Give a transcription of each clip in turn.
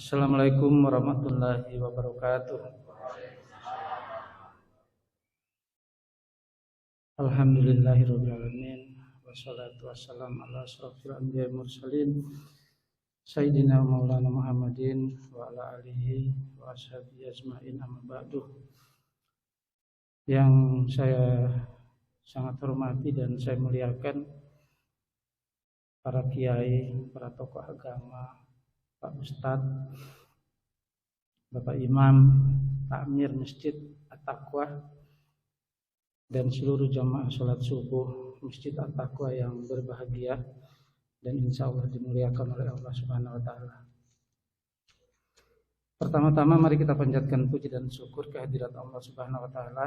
Assalamualaikum warahmatullahi wabarakatuh. Alhamdulillahirabbil alamin wassalatu wassalamu ala asyrofil anbiya'i mursalin sayyidina maulana Muhammadin wa ala alihi wa ashabihi ajmain amma ba'du. Yang saya sangat hormati dan saya muliakan para kiai, para tokoh agama, Pak Ustadz, Bapak Imam, Takmir Masjid At-Taqwa, dan seluruh jamaah sholat subuh Masjid At-Taqwa yang berbahagia dan insya Allah dimuliakan oleh Allah Subhanahu wa Ta'ala. Pertama-tama mari kita panjatkan puji dan syukur kehadirat Allah Subhanahu wa Ta'ala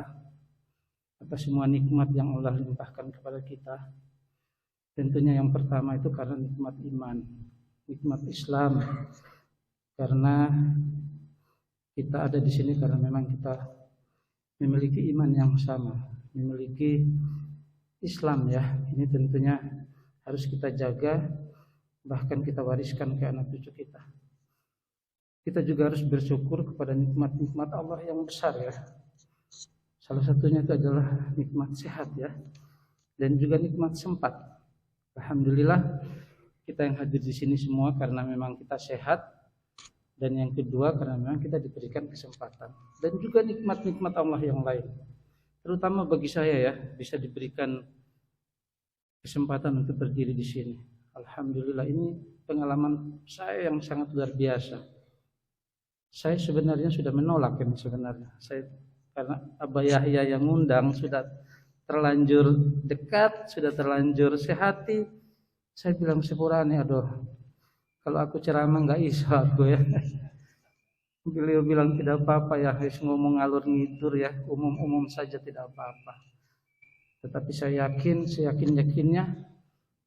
atas semua nikmat yang Allah limpahkan kepada kita. Tentunya yang pertama itu karena nikmat iman, nikmat Islam, karena kita ada di sini karena memang kita memiliki iman yang sama, memiliki Islam ya. Ini tentunya harus kita jaga, bahkan kita wariskan ke anak cucu kita. Kita juga harus bersyukur kepada nikmat-nikmat Allah yang besar ya. Salah satunya itu adalah nikmat sehat ya, dan juga nikmat sempat. Alhamdulillah kita yang hadir di sini semua karena memang kita sehat, dan yang kedua karena memang kita diberikan kesempatan, dan juga nikmat-nikmat Allah yang lain. Terutama bagi saya ya, bisa diberikan kesempatan untuk berdiri di sini. Alhamdulillah, ini pengalaman saya yang sangat luar biasa. Saya sebenarnya sudah menolak ini sebenarnya. Karena Abah Yahya yang ngundang sudah terlanjur dekat, sudah terlanjur sehati. Saya bilang sepurane, aduh, kalau aku ceramah nggak iso aku ya. Beliau bilang tidak apa-apa ya, harus ngomong ngalur ngidur ya, umum-umum saja tidak apa-apa. Tetapi saya yakin-yakinnya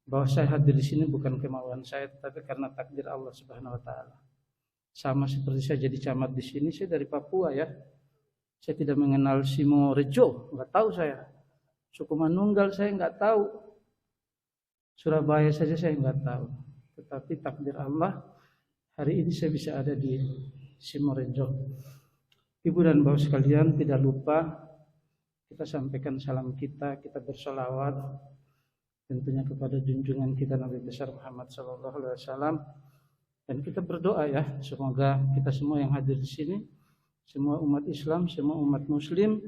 bahwa saya hadir di sini bukan kemauan saya, tetapi karena takdir Allah Subhanahu wa Ta'ala. Sama seperti saya jadi camat di sini, saya dari Papua ya. Saya tidak mengenal Simorejo, nggak tahu saya. Suku Manunggal saya nggak tahu. Surabaya saja saya nggak tahu. Tetapi takdir Allah, hari ini saya bisa ada di Simorejo. Ibu dan bapak sekalian, tidak lupa kita sampaikan salam kita bersolawat tentunya kepada junjungan kita Nabi besar Muhammad SAW, dan kita berdoa ya, semoga kita semua yang hadir di sini, semua umat Islam, semua umat Muslim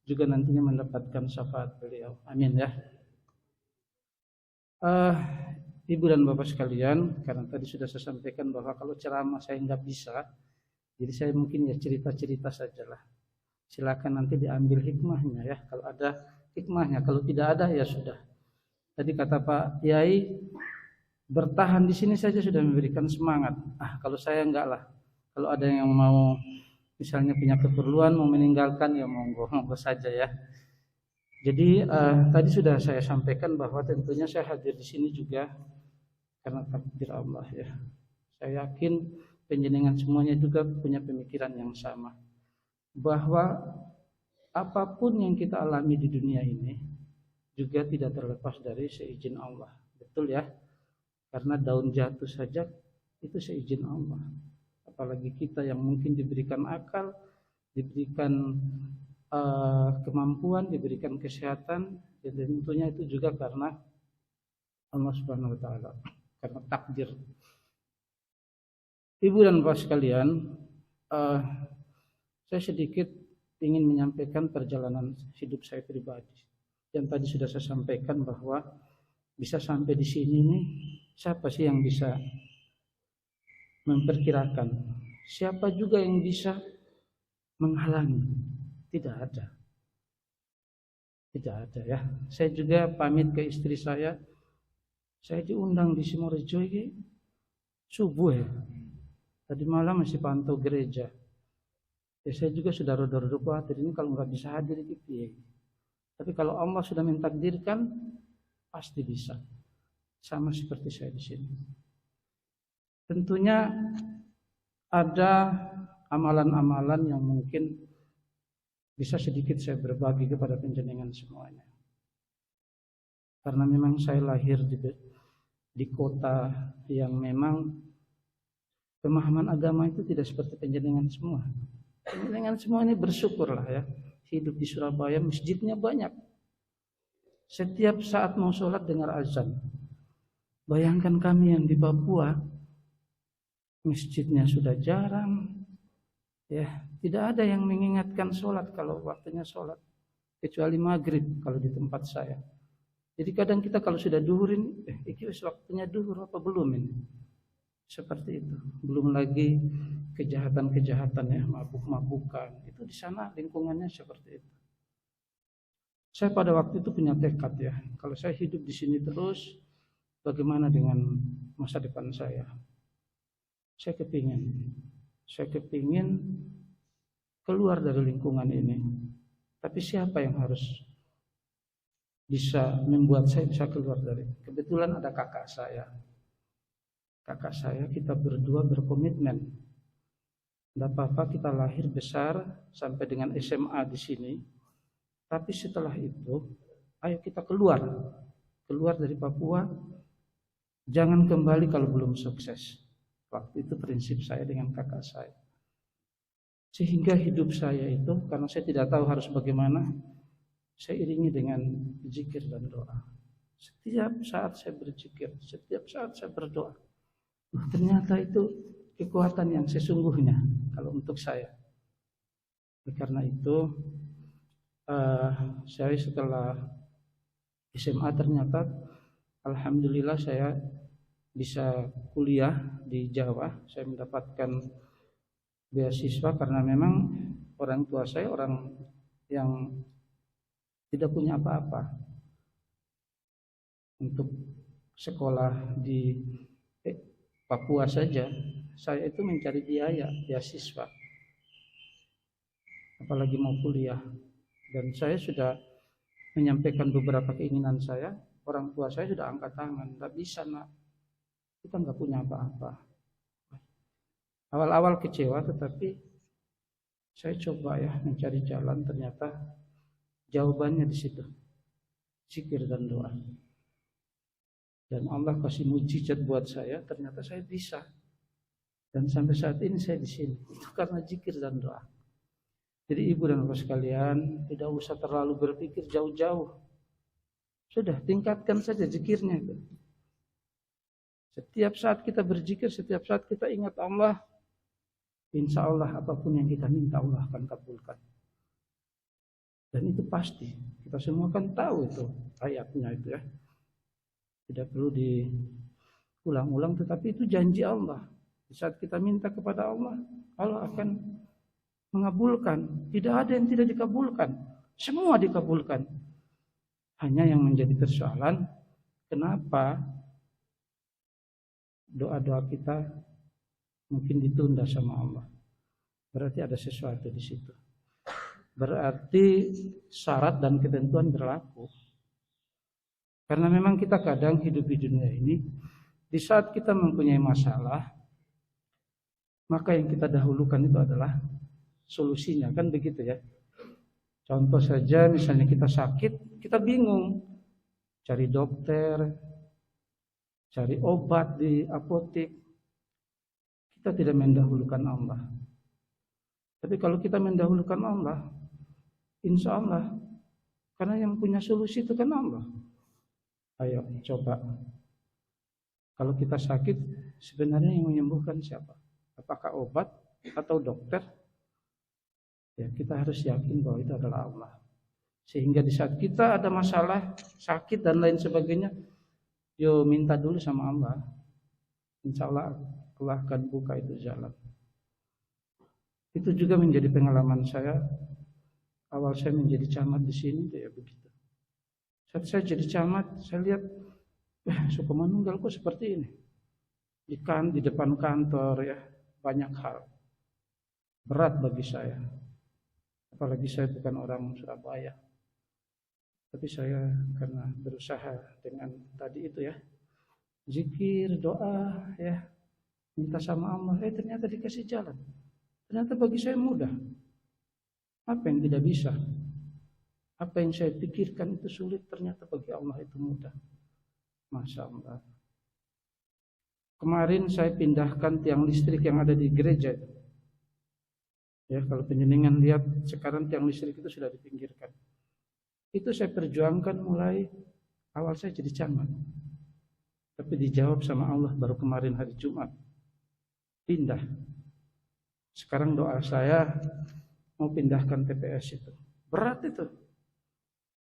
juga nantinya mendapatkan syafaat beliau. Amin ya. Ibu dan bapak sekalian, karena tadi sudah saya sampaikan bahwa kalau ceramah saya nggak bisa, jadi saya mungkin ya cerita-cerita sajalah. Silakan nanti diambil hikmahnya ya. Kalau ada hikmahnya, kalau tidak ada ya sudah. Tadi kata Pak Yai, bertahan di sini saja sudah memberikan semangat. Kalau saya enggak lah. Kalau ada yang mau misalnya punya keperluan mau meninggalkan ya monggo saja ya. Jadi tadi sudah saya sampaikan bahwa tentunya saya hadir di sini juga karena takdir Allah ya. Saya yakin panjenengan semuanya juga punya pemikiran yang sama, bahwa apapun yang kita alami di dunia ini juga tidak terlepas dari seizin Allah. Betul ya? Karena daun jatuh saja itu seizin Allah. Apalagi kita yang mungkin diberikan akal, diberikan kemampuan, diberikan kesehatan, dan tentunya itu juga karena Allah Subhanahu wa Ta'ala, karena takdir. Ibu dan bapak sekalian, saya sedikit ingin menyampaikan perjalanan hidup saya pribadi. Yang tadi sudah saya sampaikan bahwa bisa sampai di sini nih, siapa sih yang bisa memperkirakan? Siapa juga yang bisa menghalangi? Tidak ada. Tidak ada ya. Saya juga pamit ke istri saya diundang di Simorejo ini subuh ya. Tadi malam masih pantau gereja. Ya, saya juga sudah rodo-rodo khawatir ini kalau nggak bisa hadir gitu ya. Tapi kalau Allah sudah mentakdirkan, pasti bisa. Sama seperti saya di sini. Tentunya ada amalan-amalan yang mungkin bisa sedikit saya berbagi kepada panjenengan semuanya. Karena memang saya lahir di kota yang memang Pemahaman agama itu tidak seperti penjenengan semua. Penjenengan semua ini bersyukurlah ya, hidup di Surabaya masjidnya banyak. Setiap saat mau sholat dengar azan. Bayangkan kami yang di Papua, masjidnya sudah jarang, ya tidak ada yang mengingatkan sholat kalau waktunya sholat, kecuali maghrib kalau di tempat saya. Jadi kadang kita kalau sudah duhurin, ini waktunya duhur apa belum ini? Seperti itu. Belum lagi kejahatan-kejahatan ya, mabuk-mabukan. Itu di sana lingkungannya seperti itu. Saya pada waktu itu punya tekad ya, kalau saya hidup di sini terus, bagaimana dengan masa depan saya? Saya kepingin keluar dari lingkungan ini. Tapi siapa yang harus bisa membuat saya bisa keluar dari? Kebetulan ada kakak saya. Kakak saya, kita berdua berkomitmen. Tidak apa-apa kita lahir besar sampai dengan SMA di sini. Tapi setelah itu, ayo kita keluar dari Papua. Jangan kembali kalau belum sukses. Waktu itu prinsip saya dengan kakak saya. Sehingga hidup saya itu, karena saya tidak tahu harus bagaimana, saya iringi dengan zikir dan doa. Setiap saat saya berzikir, setiap saat saya berdoa. Ternyata itu kekuatan yang sesungguhnya kalau untuk saya. Karena itu, saya setelah SMA ternyata alhamdulillah saya bisa kuliah di Jawa. Saya mendapatkan beasiswa karena memang orang tua saya orang yang tidak punya apa-apa. Untuk sekolah di Papua saja, saya itu mencari biaya beasiswa. Apalagi mau kuliah. Dan saya sudah menyampaikan beberapa keinginan saya. Orang tua saya sudah angkat tangan, nggak bisa nak, kita nggak punya apa-apa. Awal-awal kecewa, tetapi saya coba ya mencari jalan. Ternyata jawabannya di situ, zikir dan doa. Dan Allah kasih mujizat buat saya. Ternyata saya bisa. Dan sampai saat ini saya di sini. Itu karena zikir dan doa. Jadi ibu dan bapak sekalian, tidak usah terlalu berpikir jauh-jauh. Sudah, tingkatkan saja zikirnya itu. Setiap saat kita berzikir, setiap saat kita ingat Allah, insya Allah apapun yang kita minta Allah akan kabulkan. Dan itu pasti. Kita semua kan tahu itu ayatnya itu ya. Tidak perlu diulang-ulang, tetapi itu janji Allah. Di saat kita minta kepada Allah, Allah akan mengabulkan. Tidak ada yang tidak dikabulkan. Semua dikabulkan. Hanya yang menjadi persoalan, kenapa doa-doa kita mungkin ditunda sama Allah. Berarti ada sesuatu di situ. Berarti syarat dan ketentuan berlaku. Karena memang kita kadang hidup di dunia ini, di saat kita mempunyai masalah, maka yang kita dahulukan itu adalah solusinya, kan begitu ya. Contoh saja, misalnya kita sakit, kita bingung cari dokter, cari obat di apotek. Kita tidak mendahulukan Allah. Tapi kalau kita mendahulukan Allah, insya Allah, karena yang punya solusi itu kan Allah. Ayo coba. Kalau kita sakit, sebenarnya yang menyembuhkan siapa? Apakah obat atau dokter? Ya, kita harus yakin bahwa itu adalah Allah. Sehingga di saat kita ada masalah, sakit dan lain sebagainya, yo minta dulu sama Allah. Insya Allah Allah akan buka itu jalan. Itu juga menjadi pengalaman saya. Awal saya menjadi camat di sini, ya begitu. Saat saya jadi camat, saya lihat, Sukomanunggal kok seperti ini. Di depan kantor ya, banyak hal. Berat bagi saya. Apalagi saya bukan orang Surabaya. Tapi saya karena berusaha dengan tadi itu ya, zikir, doa ya, minta sama Allah, ternyata dikasih jalan. Ternyata bagi saya mudah. Apa yang tidak bisa? Apa yang saya pikirkan itu sulit, ternyata bagi Allah itu mudah. Masya Allah. Kemarin saya pindahkan tiang listrik yang ada di gereja. Ya, kalau penjenengan lihat sekarang tiang listrik itu sudah dipinggirkan. Itu saya perjuangkan mulai awal saya jadi camat. Tapi dijawab sama Allah baru kemarin hari Jumat. Pindah. Sekarang doa saya mau pindahkan TPS itu. Berat itu.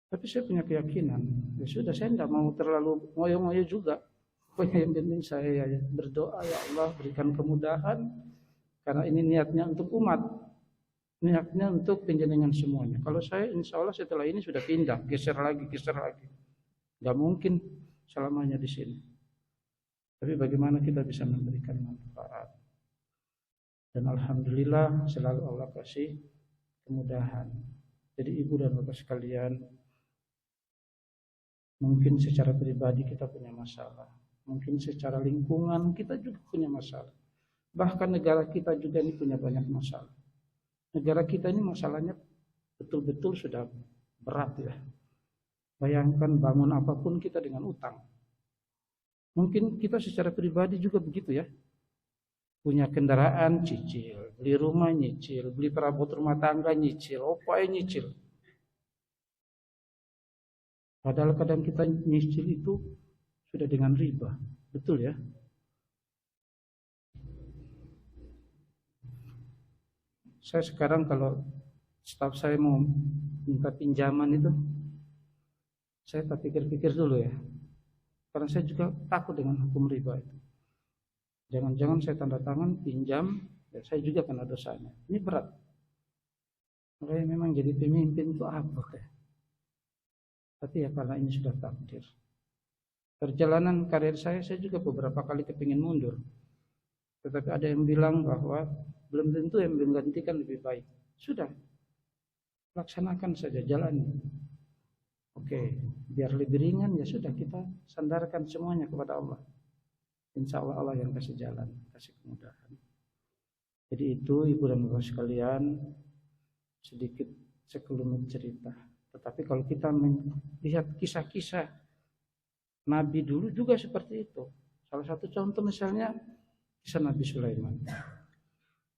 Tapi saya punya keyakinan. Ya sudah, saya tidak mau terlalu ngoyo-ngoyo juga. Pokoknya yang penting saya berdoa, ya Allah berikan kemudahan. Karena ini niatnya untuk umat. Niatnya untuk penjenengan semuanya. Kalau saya insya Allah setelah ini sudah pindah. Geser lagi. Gak mungkin selamanya di sini. Tapi bagaimana kita bisa memberikan manfaat. Dan Alhamdulillah selalu Allah kasih kemudahan. Jadi ibu dan bapak sekalian, mungkin secara pribadi kita punya masalah. Mungkin secara lingkungan kita juga punya masalah. Bahkan negara kita juga ini punya banyak masalah. Negara kita ini masalahnya betul-betul sudah berat ya. Bayangkan bangun apapun kita dengan utang. Mungkin kita secara pribadi juga begitu ya. Punya kendaraan cicil, beli rumah nyicil, beli perabot rumah tangga nyicil, nyicil. Padahal kadang kita nyicil itu sudah dengan riba, betul ya? Saya sekarang kalau staf saya mau minta pinjaman itu, saya tak pikir-pikir dulu ya. Karena saya juga takut dengan hukum riba itu. Jangan-jangan saya tanda tangan, pinjam, dan saya juga kena dosanya. Ini berat. Makanya memang jadi pemimpin itu apa ya? Tapi ya karena ini sudah takdir. Perjalanan karir saya juga beberapa kali kepingin mundur. Tetapi ada yang bilang bahwa belum tentu yang menggantikan lebih baik. Sudah, laksanakan saja, jalani. Oke, biar lebih ringan ya sudah kita sandarkan semuanya kepada Allah. Insya Allah Allah yang kasih jalan, kasih kemudahan. Jadi itu ibu dan bapak sekalian, sedikit sekelumit cerita. Tetapi kalau kita melihat kisah-kisah Nabi dulu juga seperti itu. Salah satu contoh misalnya kisah Nabi Sulaiman.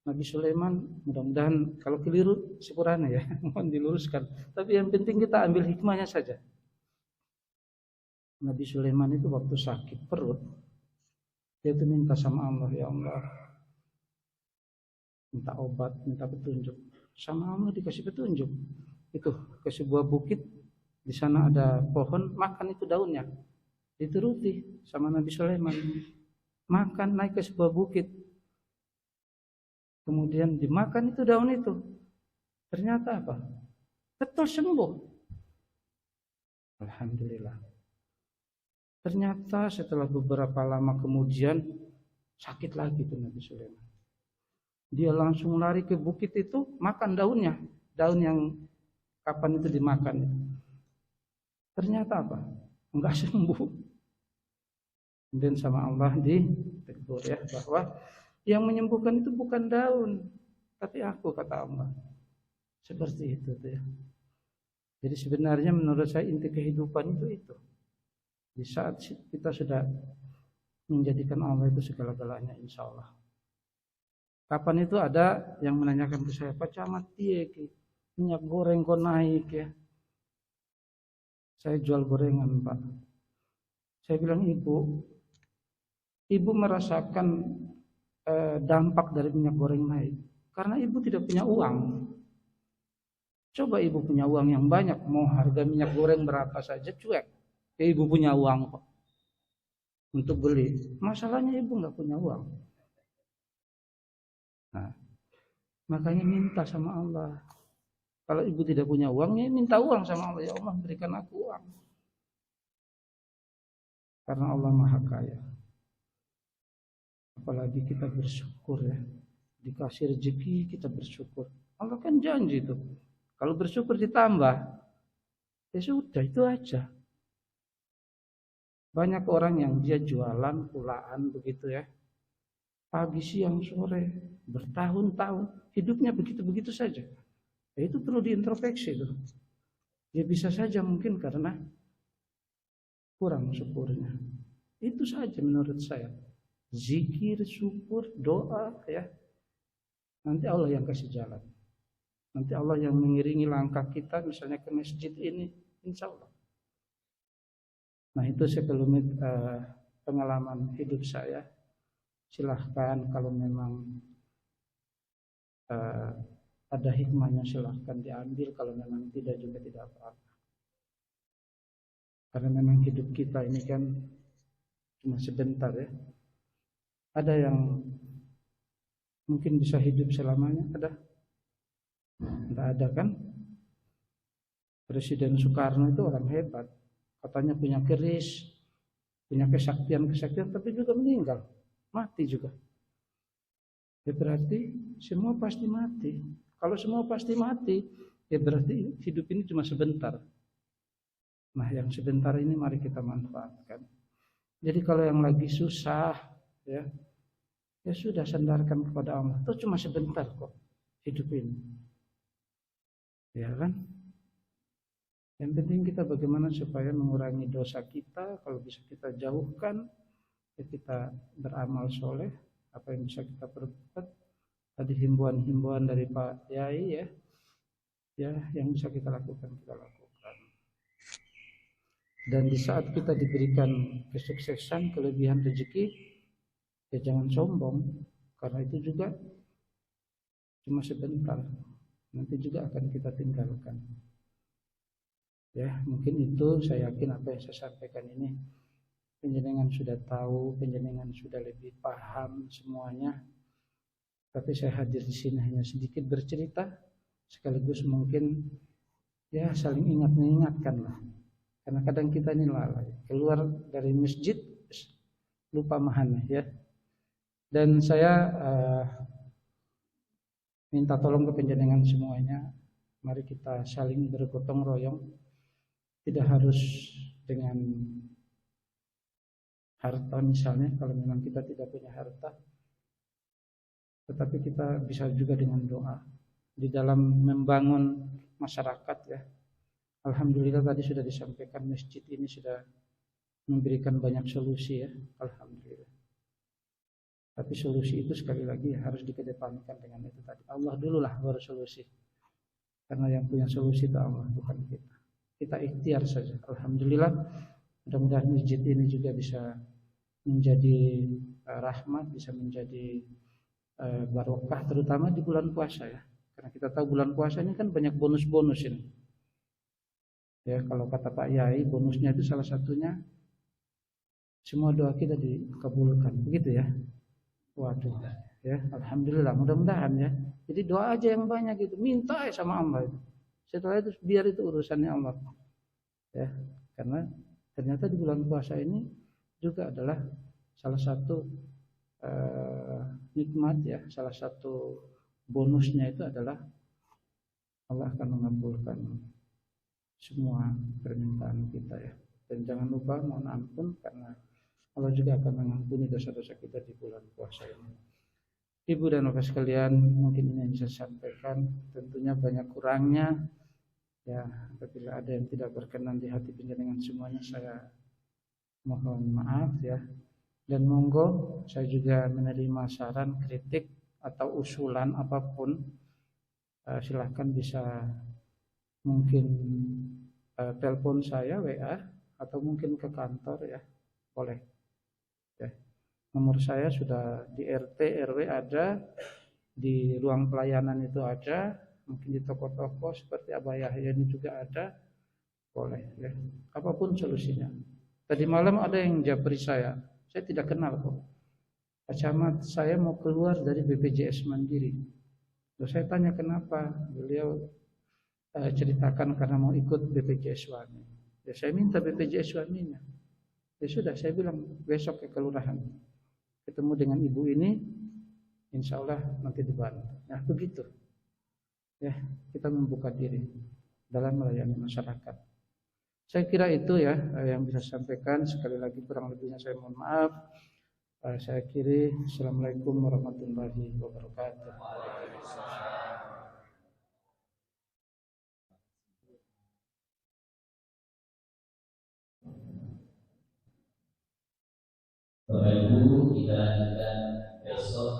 Nabi Sulaiman mudah-mudahan kalau keliru sepurana ya, mohon diluruskan. Tapi yang penting kita ambil hikmahnya saja. Nabi Sulaiman itu waktu sakit perut, dia itu minta sama Allah, ya Allah, minta obat, minta petunjuk. Sama Allah dikasih petunjuk. Itu ke sebuah bukit, di sana ada pohon, makan itu daunnya. Dituruti sama Nabi Sulaiman. Makan, naik ke sebuah bukit. Kemudian dimakan itu daun itu. Ternyata apa? Betul sembuh. Alhamdulillah. Ternyata setelah beberapa lama kemudian sakit lagi tuh Nabi Sulaiman. Dia langsung lari ke bukit itu, makan daunnya. Daun yang kapan itu dimakan. Ternyata apa? Enggak sembuh. Dan sama Allah ditegur ya bahwa yang menyembuhkan itu bukan daun, tapi aku, kata Allah. Seperti itu tuh ya. Jadi sebenarnya menurut saya inti kehidupan itu. Di saat kita sudah menjadikan Allah itu segala-galanya, insya Allah. Kapan itu ada yang menanyakan ke saya, Pak Camat, minyak goreng kok naik ya? Saya jual gorengan, Pak. Saya bilang, Ibu merasakan dampak dari minyak goreng naik karena ibu tidak punya uang. Coba ibu punya uang yang banyak, mau harga minyak goreng berapa saja cuek. Ibu punya uang kok untuk beli. Masalahnya ibu nggak punya uang. Nah, makanya minta sama Allah. Kalau ibu tidak punya uang, ya minta uang sama Allah. Ya Allah, berikan aku uang. Karena Allah Maha Kaya. Apalagi kita bersyukur ya. Dikasih rezeki kita bersyukur. Allah kan janji itu. Kalau bersyukur ditambah. Ya sudah, itu aja. Banyak orang yang dia jualan pulaan begitu ya. Pagi, siang, sore, bertahun-tahun. Hidupnya begitu-begitu saja. Ya, itu perlu diintrospeksi tuh. Ya bisa saja mungkin karena kurang syukurnya. Itu saja menurut saya. zikir, syukur, doa ya. Nanti Allah yang kasih jalan. Nanti Allah yang mengiringi langkah kita misalnya ke masjid ini, insya Allah. Nah itu sekelumit pengalaman hidup saya. Silahkan kalau memang ada hikmahnya silahkan diambil, kalau memang tidak juga tidak apa-apa. Karena memang hidup kita ini kan cuma sebentar ya. Ada yang mungkin bisa hidup selamanya, ada? Tidak ada kan? Presiden Soekarno itu orang hebat. Katanya punya keris, punya kesaktian-kesaktian, tapi juga meninggal. Mati juga. Ya berarti semua pasti mati. Kalau semua pasti mati, ya berarti hidup ini cuma sebentar. Nah yang sebentar ini mari kita manfaatkan. Jadi kalau yang lagi susah, ya sudah sandarkan kepada Allah. Itu cuma sebentar kok hidup ini. Ya kan? Yang penting kita bagaimana supaya mengurangi dosa kita. Kalau bisa kita jauhkan, ya kita beramal soleh. Apa yang bisa kita perbuat. Tadi himbauan-himbauan dari Pak Yai ya yang bisa kita lakukan, kita lakukan. Dan di saat kita diberikan kesuksesan, kelebihan rezeki, ya jangan sombong, karena itu juga cuma sebentar, nanti juga akan kita tinggalkan. Ya mungkin itu saya yakin apa yang saya sampaikan ini penjenengan sudah tahu, penjenengan sudah lebih paham semuanya. Tapi saya hadir di sini hanya sedikit bercerita, sekaligus mungkin ya saling ingat mengingatkan lah. Karena kadang kita ini lalai, keluar dari masjid lupa mahan ya. Dan saya minta tolong ke penjenengan semuanya, mari kita saling bergotong royong. Tidak harus dengan harta misalnya, kalau memang kita tidak punya harta. Tetapi kita bisa juga dengan doa di dalam membangun masyarakat ya. Alhamdulillah tadi sudah disampaikan masjid ini sudah memberikan banyak solusi ya. Alhamdulillah. Tapi solusi itu sekali lagi harus dikedepankan dengan itu tadi. Allah dululah baru solusi. Karena yang punya solusi itu Allah, bukan kita. Kita ikhtiar saja. Alhamdulillah. Mudah-mudahan masjid ini juga bisa menjadi rahmat, bisa menjadi barokah terutama di bulan puasa ya. Karena kita tahu bulan puasa ini kan banyak bonus-bonus ini. Ya, kalau kata Pak Yai, bonusnya itu salah satunya semua doa kita dikabulkan. Begitu ya. Waduh. Ya, alhamdulillah, mudah-mudahan ya. Jadi doa aja yang banyak gitu, minta sama Allah itu. Setelah itu biar itu urusannya Allah. Ya, karena ternyata di bulan puasa ini juga adalah salah satu nikmat ya, salah satu bonusnya itu adalah Allah akan mengabulkan semua permintaan kita ya. Dan jangan lupa mohon ampun karena Allah juga akan mengampuni dosa-dosa kita di bulan puasa ini. Ibu dan bapak sekalian, mungkin ini yang bisa saya sampaikan. Tentunya banyak kurangnya ya, apabila ada yang tidak berkenan di hati penjenengan semuanya, saya mohon maaf ya. Dan monggo saya juga menerima saran, kritik atau usulan apapun, silahkan bisa mungkin telepon saya WA atau mungkin ke kantor ya, boleh ya. Nomor saya sudah di RT RW ada, di ruang pelayanan itu ada, mungkin di toko-toko seperti Abah Yahya ini juga ada, boleh ya. Apapun solusinya. Tadi malam ada yang japri saya tidak kenal kok. Pak Camat, saya mau keluar dari BPJS Mandiri. Terus saya tanya kenapa, beliau ceritakan karena mau ikut BPJS Suami. Ya saya minta BPJS Suaminya. Ya sudah, saya bilang besok ke kelurahan ketemu dengan ibu ini, insya Allah nanti dibantu. Nah begitu. Ya kita membuka diri dalam melayani masyarakat. Saya kira itu ya yang bisa saya sampaikan. Sekali lagi kurang lebihnya saya mohon maaf. Saya akhiri. Assalamualaikum warahmatullahi wabarakatuh. Bapak Ibu, kita lanjutkan besok